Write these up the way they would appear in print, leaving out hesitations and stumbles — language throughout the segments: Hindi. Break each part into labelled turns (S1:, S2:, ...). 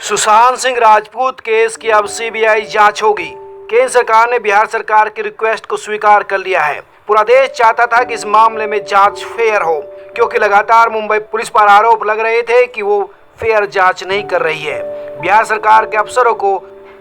S1: सुशांत सिंह राजपूत केस की अब सीबीआई जांच होगी। केंद्र सरकार ने बिहार सरकार की रिक्वेस्ट को स्वीकार कर लिया है। पूरा देश चाहता था कि इस मामले में जांच फेयर हो, क्योंकि लगातार मुंबई पुलिस पर आरोप लग रहे थे कि वो फेयर जांच नहीं कर रही है। बिहार सरकार के अफसरों को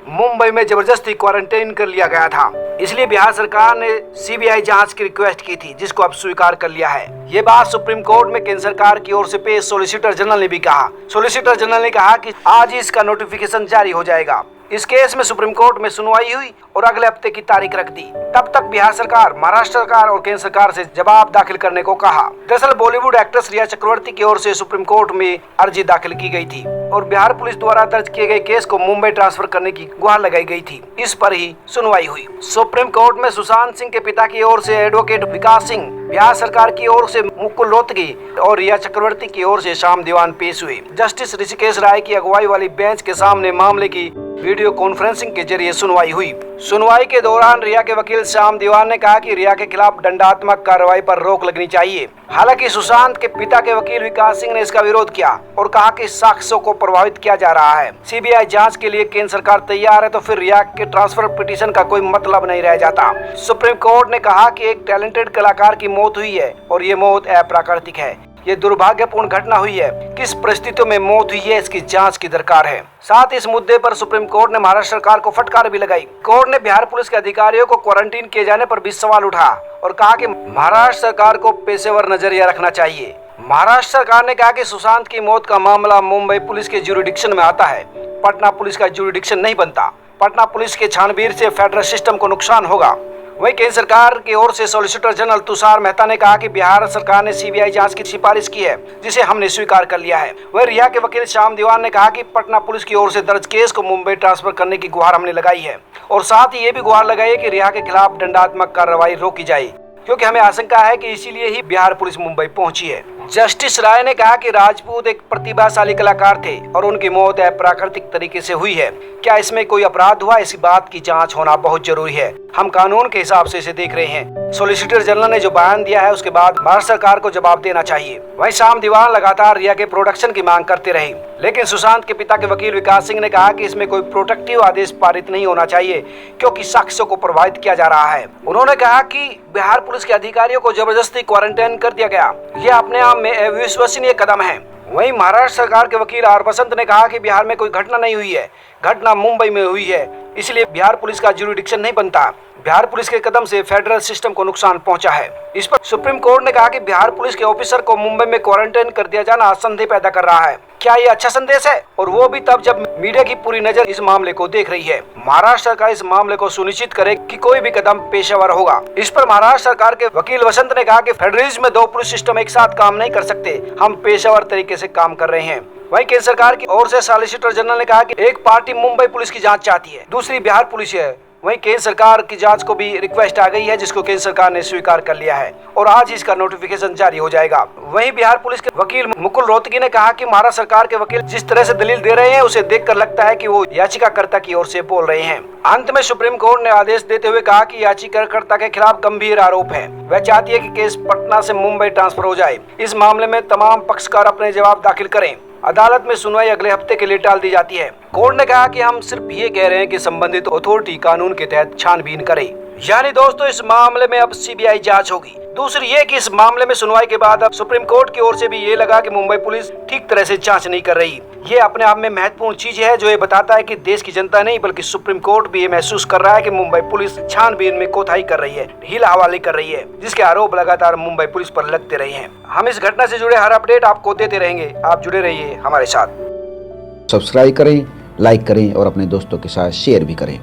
S1: मुंबई में जबरदस्ती क्वारंटाइन कर लिया गया था, इसलिए बिहार सरकार ने सीबीआई जांच की रिक्वेस्ट की थी, जिसको अब स्वीकार कर लिया है। ये बात सुप्रीम कोर्ट में केंद्र सरकार की ओर से पेश सॉलिसिटर जनरल ने भी कहा। सॉलिसिटर जनरल ने कहा कि आज ही इसका नोटिफिकेशन जारी हो जाएगा। इस केस में सुप्रीम कोर्ट में सुनवाई हुई और अगले हफ्ते की तारीख रख दी। तब तक बिहार सरकार, महाराष्ट्र सरकार और केंद्र सरकार से जवाब दाखिल करने को कहा। दरअसल बॉलीवुड एक्ट्रेस रिया चक्रवर्ती की ओर से सुप्रीम कोर्ट में अर्जी दाखिल की गई थी और बिहार पुलिस द्वारा दर्ज किए गए केस को मुंबई ट्रांसफर करने की गुहार लगाई गई थी। इस पर ही सुनवाई हुई। सुप्रीम कोर्ट में सुशांत सिंह के पिता की ओर से एडवोकेट विकास सिंह, बिहार सरकार की ओर से मुकुल रोहतगी और रिया चक्रवर्ती की ओर से श्याम दीवान पेश हुए। जस्टिस ऋषिकेश राय की अगुवाई वाली बेंच के सामने मामले की वीडियो कॉन्फ्रेंसिंग के जरिए सुनवाई हुई। सुनवाई के दौरान रिया के वकील श्याम दीवान ने कहा कि रिया के खिलाफ दंडात्मक कार्रवाई पर रोक लगनी चाहिए। हालांकि सुशांत के पिता के वकील विकास सिंह ने इसका विरोध किया और कहा कि साक्ष्यों को प्रभावित किया जा रहा है। सीबीआई जांच के लिए केंद्र सरकार तैयार है तो फिर रिया के ट्रांसफर पिटीशन का कोई मतलब नहीं रह जाता। सुप्रीम कोर्ट ने कहा कि एक टैलेंटेड कलाकार की मौत हुई है और ये मौत अप्राकृतिक है। ये दुर्भाग्यपूर्ण घटना हुई है। किस परिस्थितियों में मौत हुई है, इसकी जांच की दरकार है। साथ ही इस मुद्दे पर सुप्रीम कोर्ट ने महाराष्ट्र सरकार को फटकार भी लगाई। कोर्ट ने बिहार पुलिस के अधिकारियों को क्वारंटीन किए जाने पर भी सवाल उठा और कहा कि महाराष्ट्र सरकार को पेशेवर नजरिया रखना चाहिए। महाराष्ट्र सरकार ने कहा कि सुशांत की मौत का मामला मुंबई पुलिस के ज्यूरिडिक्शन में आता है, पटना पुलिस का ज्यूरिडिक्शन नहीं बनता। पटना पुलिस के छानबीन से फेडरल सिस्टम को नुकसान होगा। वहीं केंद्र सरकार की ओर से सॉलिसिटर जनरल तुषार मेहता ने कहा कि बिहार सरकार ने सीबीआई जांच की सिफारिश की है, जिसे हमने स्वीकार कर लिया है। वहीं रिया के वकील श्याम दीवान ने कहा कि पटना पुलिस की ओर से दर्ज केस को मुंबई ट्रांसफर करने की गुहार हमने लगाई है और साथ ही ये भी गुहार लगाई है कि रिया के खिलाफ दंडात्मक कार्रवाई रोकी जाए, क्योंकि हमें आशंका है कि इसीलिए ही बिहार पुलिस मुंबई पहुंची है। जस्टिस राय ने कहा कि राजपूत एक प्रतिभाशाली कलाकार थे और उनकी मौत अप्राकृतिक तरीके से हुई है। क्या इसमें कोई अपराध हुआ, इसी बात की जांच होना बहुत जरूरी है। हम कानून के हिसाब से इसे देख रहे हैं। सॉलिसिटर जनरल ने जो बयान दिया है उसके बाद महाराष्ट्र सरकार को जवाब देना चाहिए। वहीं श्याम दीवान लगातार रिया के प्रोटेक्शन की मांग करते रहे, लेकिन सुशांत के पिता के वकील विकास सिंह ने कहा कि इसमें कोई प्रोटेक्टिव आदेश पारित नहीं होना चाहिए, क्योंकि साक्ष्यों को प्रभावित किया जा रहा है। उन्होंने कहा कि बिहार पुलिस के अधिकारियों को जबरदस्ती क्वारंटाइन कर दिया गया, यह अपने आप में अविश्वसनीय कदम है। वहीं महाराष्ट्र सरकार के वकील आर बसंत ने कहा कि बिहार में कोई घटना नहीं हुई है, घटना मुंबई में हुई है, इसलिए बिहार पुलिस का ज्यूरिडिक्शन नहीं बनता। बिहार पुलिस के कदम से फेडरल सिस्टम को नुकसान पहुंचा है। इस पर सुप्रीम कोर्ट ने कहा कि बिहार पुलिस के ऑफिसर को मुंबई में क्वारंटाइन कर दिया जाना संदेह पैदा कर रहा है। क्या ये अच्छा संदेश है? और वो भी तब जब मीडिया की पूरी नजर इस मामले को देख रही है। महाराष्ट्र सरकार इस मामले को सुनिश्चित करे कि कोई भी कदम पेशेवर होगा। इस पर महाराष्ट्र सरकार के वकील वसंत ने कहा कि फेडरलिज्म में दो पुलिस सिस्टम एक साथ काम नहीं कर सकते, हम पेशेवर तरीके से काम कर रहे हैं। वहीं केंद्र सरकार की ओर से सॉलिसिटर जनरल ने कहा कि एक पार्टी मुंबई पुलिस की जांच चाहती है, दूसरी बिहार पुलिस है। वहीं केंद्र सरकार की जांच को भी रिक्वेस्ट आ गई है, जिसको केंद्र सरकार ने स्वीकार कर लिया है और आज ही इसका नोटिफिकेशन जारी हो जाएगा। वहीं बिहार पुलिस के वकील मुकुल रोहतगी ने कहा कि महाराष्ट्र सरकार के वकील जिस तरह से दलील दे रहे हैं, उसे देखकर लगता है कि वो याचिकाकर्ता की ओर से बोल रहे हैं। अंत में सुप्रीम कोर्ट ने आदेश देते हुए कहा कि याचिकाकर्ता के खिलाफ गंभीर आरोप है। वह चाहती है कि केस पटना से मुंबई ट्रांसफर हो जाए। इस मामले में तमाम पक्षकार अपने जवाब दाखिल करें। अदालत में सुनवाई अगले हफ्ते के लिए टाल दी जाती है। कोर्ट ने कहा कि हम सिर्फ ये कह रहे हैं कि संबंधित अथॉरिटी कानून के तहत छानबीन करे। यानी दोस्तों, इस मामले में अब सीबीआई जांच होगी। दूसरी ये कि इस मामले में सुनवाई के बाद अब सुप्रीम कोर्ट की ओर से भी ये लगा कि मुंबई पुलिस ठीक तरह से जांच नहीं कर रही। ये अपने आप में महत्वपूर्ण चीज है, जो ये बताता है कि देश की जनता नहीं बल्कि सुप्रीम कोर्ट भी ये महसूस कर रहा है कि मुंबई पुलिस छानबीन में कोताही कर रही है, ढील हवाले कर रही है, जिसके आरोप लगातार मुंबई पुलिस पर लगते रहे हैं। हम इस घटना से जुड़े हर अपडेट आपको देते रहेंगे। आप जुड़े रहिए हमारे साथ।
S2: सब्सक्राइब करें, लाइक करें और अपने दोस्तों के साथ शेयर भी करें।